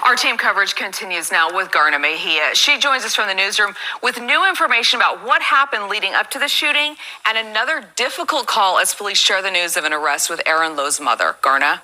Our team coverage continues now with Garna Mejia. She joins us from the newsroom with new information about what happened leading up to the shooting and another difficult call as police share the news of an arrest with Aaron Lowe's mother. Garna?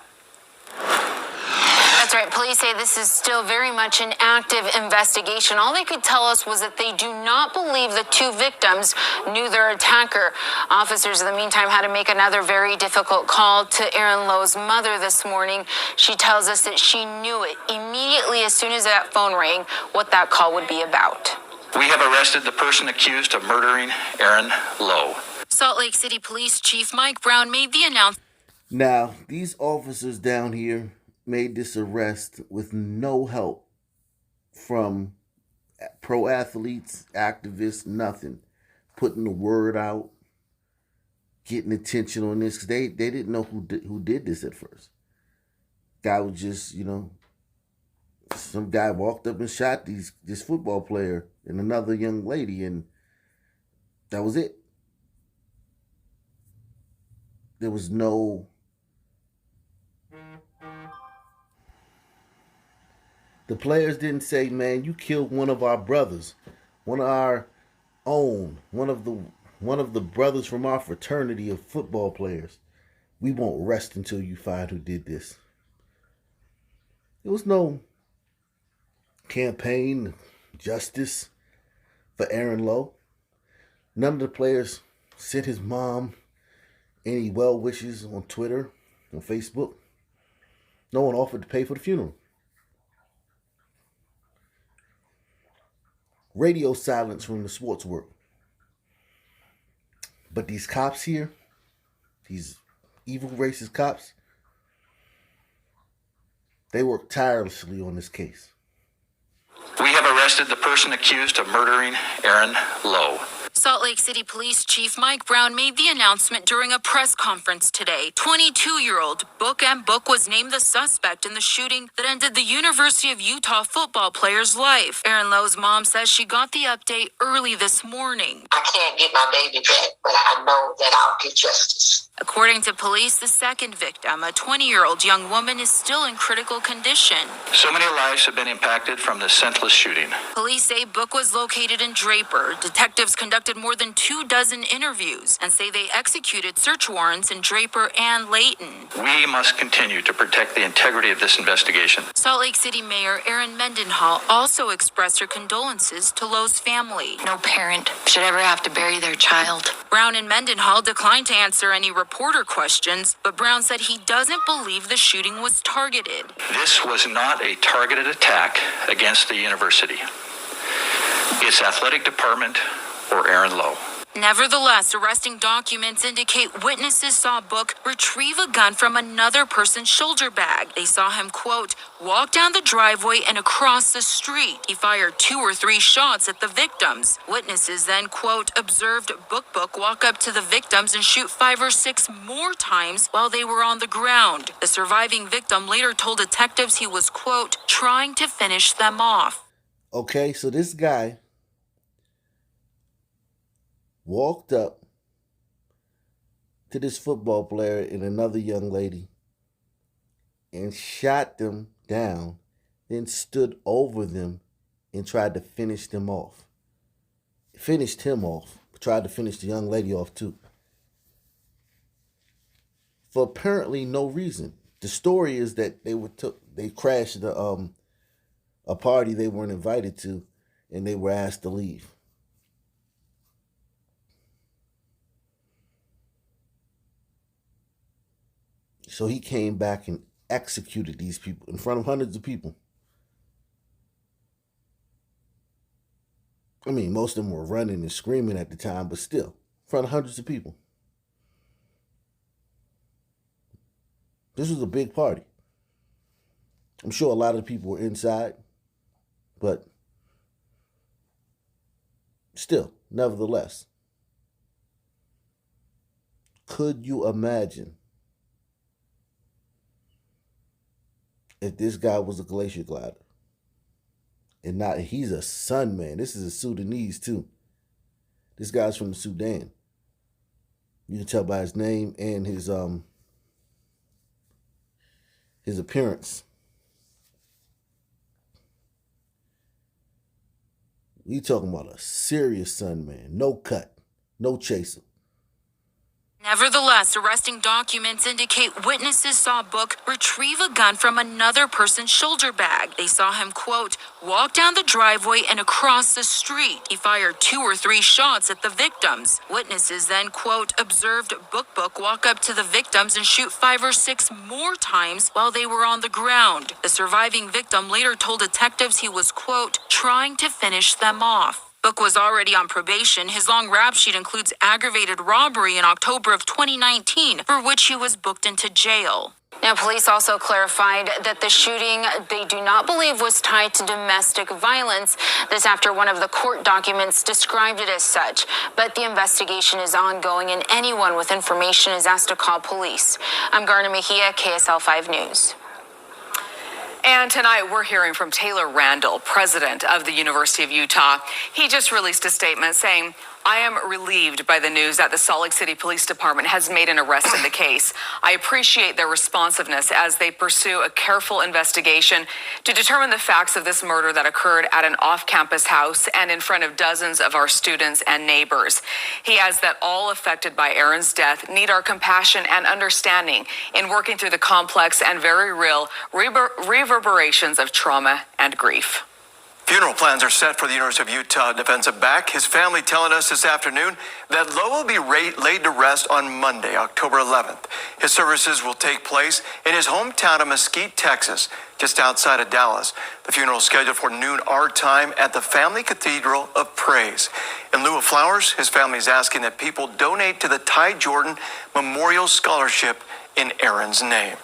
That's right. Police say this is still very much an active investigation. All they could tell us was that they do not believe the two victims knew their attacker. Officers, in the meantime, had to make another very difficult call to Aaron Lowe's mother this morning. She tells us that she knew it immediately as soon as that phone rang, what that call would be about. We have arrested the person accused of murdering Aaron Lowe. Salt Lake City Police Chief Mike Brown made the announcement. Now, these officers down here made this arrest with no help from pro athletes, activists, nothing. Putting the word out, getting attention on this. They didn't know who did this at first. Guy was just, some guy walked up and shot this football player and another young lady, and that was it. There was no... The players didn't say, man, you killed one of our brothers, one of our own, one of the brothers from our fraternity of football players. We won't rest until you find who did this. There was no campaign justice for Aaron Lowe. None of the players sent his mom any well wishes on Twitter, on Facebook. No one offered to pay for the funeral. Radio silence from the sports world. But these cops here, these evil racist cops, they work tirelessly on this case. We have arrested the person accused of murdering Aaron Lowe. Salt Lake City Police Chief Mike Brown made the announcement during a press conference today. 22-year-old Book was named the suspect in the shooting that ended the University of Utah football player's life. Aaron Lowe's mom says she got the update early this morning. I can't get my baby back, but I know that I'll get justice. According to police, the second victim, a 20-year-old young woman, is still in critical condition. So many lives have been impacted from this senseless shooting. Police say Book was located in Draper. Detectives conducted more than 24 interviews and say they executed search warrants in Draper and Layton. We must continue to protect the integrity of this investigation. Salt Lake City Mayor Erin Mendenhall also expressed her condolences to Lowe's family. No parent should ever have to bury their child. Brown and Mendenhall declined to answer any reporter questions, but Brown said he doesn't believe the shooting was targeted. This was not a targeted attack against the university, its athletic department, or Aaron Lowe. Nevertheless, arresting documents indicate witnesses saw Book retrieve a gun from another person's shoulder bag. They saw him, quote, walk down the driveway and across the street. He fired 2 or 3 shots at the victims. Witnesses then, quote, observed Book walk up to the victims and shoot 5 or 6 more times while they were on the ground. The surviving victim later told detectives he was, quote, trying to finish them off. Okay, so this guy walked up to this football player and another young lady and shot them down, then stood over them and tried to finish them off. Finished him off, tried to finish the young lady off too. For apparently no reason. The story is that they crashed a party they weren't invited to, and they were asked to leave. So he came back and executed these people in front of hundreds of people. I mean, most of them were running and screaming at the time, but still, in front of hundreds of people. This was a big party. I'm sure a lot of the people were inside, but still, nevertheless, could you imagine if this guy was a glacier glider? And not, he's a Sun man. This is a Sudanese too. This guy's from the Sudan. You can tell by his name and his appearance. We talking about a serious son, man. No cut, no chaser. Nevertheless, arresting documents indicate witnesses saw Book retrieve a gun from another person's shoulder bag. They saw him, quote, walk down the driveway and across the street. He fired 2 or 3 shots at the victims. Witnesses then, quote, observed Book walk up to the victims and shoot 5 or 6 more times while they were on the ground. The surviving victim later told detectives he was, quote, trying to finish them off. Book was already on probation. His long rap sheet includes aggravated robbery in October of 2019, for which he was booked into jail. Now, police also clarified that the shooting they do not believe was tied to domestic violence. This after one of the court documents described it as such. But the investigation is ongoing and anyone with information is asked to call police. I'm Garna Mejia, KSL 5 News. And tonight we're hearing from Taylor Randall, president of the University of Utah. He just released a statement saying, I am relieved by the news that the Salt Lake City Police Department has made an arrest in the case. I appreciate their responsiveness as they pursue a careful investigation to determine the facts of this murder that occurred at an off-campus house and in front of dozens of our students and neighbors. He adds that all affected by Aaron's death need our compassion and understanding in working through the complex and very real reverberations of trauma and grief. Funeral plans are set for the University of Utah defensive back. His family telling us this afternoon that Lowe will be laid to rest on Monday, October 11th. His services will take place in his hometown of Mesquite, Texas, just outside of Dallas. The funeral is scheduled for noon our time at the Family Cathedral of Praise. In lieu of flowers, his family is asking that people donate to the Ty Jordan Memorial Scholarship in Aaron's name.